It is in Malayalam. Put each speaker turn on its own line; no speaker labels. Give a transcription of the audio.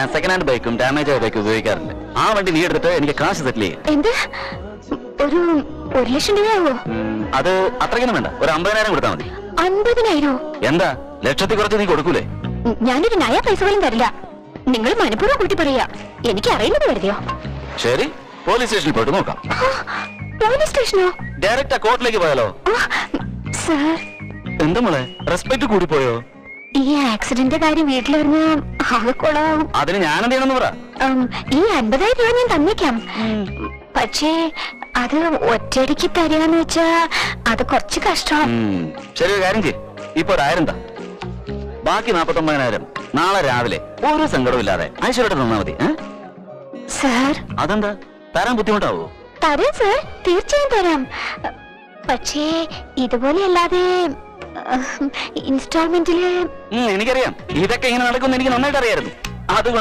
ഞാൻ സെക്കൻഡ് ഹാൻഡ് ബൈക്കും ഡാമേജ് ആയ ബൈക്കും ഉപയോഗിക്കാറുണ്ട്. ആ വണ്ടി നീ എടുത്തിട്ട് എനിക്ക് കാശ് സെറ്റിൽ ചെയ്യും.
എന്ത്? ഒരു 1,00,000 രൂപയാവോ?
അത് അത്രയ്ക്കൊന്നും വേണ്ട, ഒരു 50,000 കൊടുത്താൽ മതി.
50,000?
എന്താ, ലക്ഷത്തിൽ കുറച്ച് നീ കൊടുക്കൂലേ?
ഞാനൊരു നയ പൈസ പോലും തരില്ല. നിങ്ങൾ മനഃപൂർവ്വം കൂട്ടി പറയാ. എനിക്ക് അറിയുന്നത് കരുതിയോ?
ശരി, പോലീസ് സ്റ്റേഷനിൽ പോയിട്ട് നോക്കാം.
പോലീസ് സ്റ്റേഷനോ?
ഡയറക്റ്റ് കോർട്ടിലേക്ക് പോയാലോ?
സർ,
എന്താ മോളെ, റെസ്പെക്ട് കൂടി പോയോ?
ഈ ആക്സിഡന്റ് കാര്യം വീട്ടിൽ വരുന്ന ആകെ കൊളാവും.
അതിന് ഞാൻ എന്ത് ചെയ്യണമെന്ന് പറ.
ഈ 50,000 രൂപ ഞാൻ തന്നേക്കാം. പക്ഷേ അത് ഒറ്റയടിക്ക് തരികയെന്ന് വെച്ചാ അത് കുറച്ച് കഷ്ടം.
ശരി, ഒരു കാര്യം ചെയ്യ്, ഇപ്പൊ 1,000 താ. ബാക്കി 49,000 നാളെ രാവിലെ ഒരു സങ്കടവും ഇല്ലാതെ ഐശ്വര്യമായിട്ട് തന്നാ മതി.
സർ,
അതെന്താ, തരാൻ ബുദ്ധിമുട്ടാവോ?
തരാം സർ, തീർച്ചയായും തരാം. പക്ഷേ ഇതുപോലെ അല്ലാതെ ഇൻസ്റ്റാൾമെന്റില്.
എനിക്കറിയാം, ഇതൊക്കെ ഇങ്ങനെ നടക്കുമെന്ന് എനിക്ക് നന്നായിട്ട് അറിയായിരുന്നു. അതുകൊണ്ട്